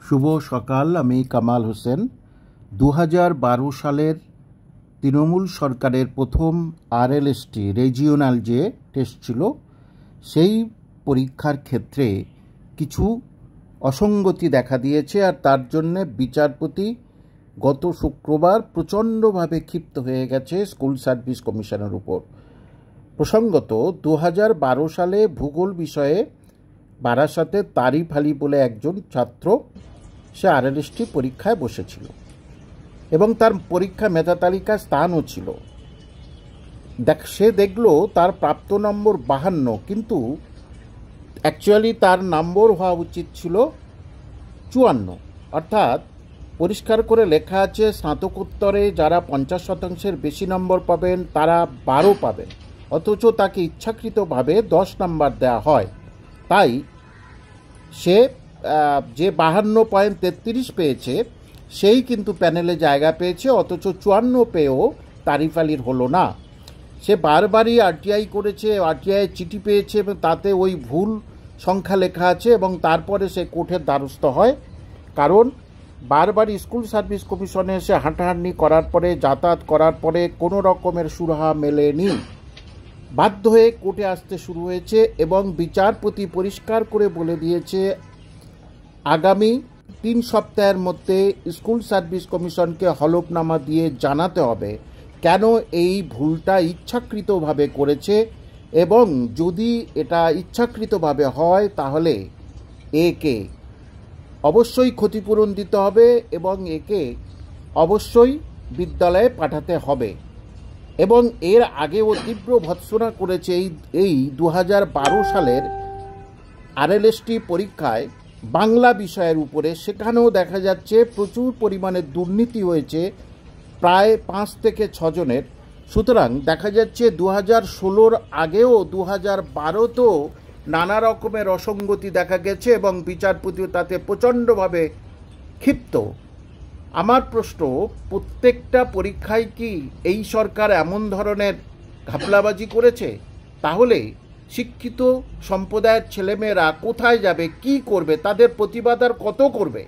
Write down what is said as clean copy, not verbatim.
শুভ সকাল। আমি কামাল হোসেন। 2012 সালের তৃণমূল সরকারের প্রথম আরএলএসটি রিজিওনাল যে টেস্ট ছিল, সেই পরীক্ষার ক্ষেত্রে কিছু অসঙ্গতি দেখা দিয়েছে, আর তার জন্যে বিচারপতি গত শুক্রবার প্রচণ্ডভাবে ক্ষিপ্ত হয়ে গেছে স্কুল সার্ভিস কমিশনের উপর। প্রসঙ্গত 2012 সালে ভূগোল বিষয়ে বারাসাতে তারিফ আলী বলে একজন ছাত্র, সে আরএলএসটি পরীক্ষায় বসেছিল এবং তার পরীক্ষা মেধা তালিকায় স্থানও ছিল। সে দেখলো তার প্রাপ্ত নম্বর 52, কিন্তু অ্যাকচুয়ালি তার নম্বর হওয়া উচিত ছিল 54। অর্থাৎ পরিষ্কার করে লেখা আছে, স্নাতকোত্তরে যারা 50% বেশি নম্বর পাবেন তারা 12 পাবেন, অথচ তাকে ইচ্ছাকৃতভাবে 10 নম্বর দেওয়া হয়। তাই সে যে 52.33 পেয়েছে সেই কিন্তু প্যানেলে জায়গা পেয়েছে, অথচ 54 পেয়েও তারিফ আলীর হলো না। সে বারবারই আরটিআই করেছে, আরটিআই চিঠি পেয়েছে এবং তাতে ওই ভুল সংখ্যা লেখা আছে, এবং তারপরে সে কোর্টের দ্বারস্থ হয়। কারণ বারবার স্কুল সার্ভিস কমিশনে এসে হাঁটাহাঁটি করার পরে, যাতায়াত করার পরে কোনো রকমের সুরাহা মেলেনি। বাধ্য হয়ে কোর্টে আসতে শুরু হয়েছে এবং বিচারপতি পরিষ্কার করে বলে দিয়েছে আগামী 3 সপ্তাহের মধ্যে স্কুল সার্ভিস কমিশনকে হলফনামা দিয়ে জানাতে হবে কেন এই ভুলটা ইচ্ছাকৃতভাবে করেছে, এবং যদি এটা ইচ্ছাকৃতভাবে হয় তাহলে একে অবশ্যই ক্ষতিপূরণ দিতে হবে এবং একে অবশ্যই বিদ্যালয়ে পাঠাতে হবে। এবং এর আগেও তীব্র ভৎসনা করেছে এই 2012 সালের আরএলএসটি পরীক্ষায় বাংলা বিষয়ের উপরে। সেখানেও দেখা যাচ্ছে প্রচুর পরিমাণে দুর্নীতি হয়েছে, প্রায় 5 থেকে 6 জনের। সুতরাং দেখা যাচ্ছে 2016-র আগেও 2012তেও নানা রকমের অসঙ্গতি দেখা গেছে এবং বিচারপতিও তাতে প্রচণ্ডভাবে ক্ষিপ্ত। আমার প্রশ্ন, প্রত্যেকটা পরীক্ষায় কি এই সরকার এমন ধরনের ঘাপলাবাজি করেছে? তাহলে শিক্ষিত সম্প্রদায়ের ছেলেমেয়েরা কোথায় যাবে, কি করবে, তাদের প্রতিবাদ আর কত করবে?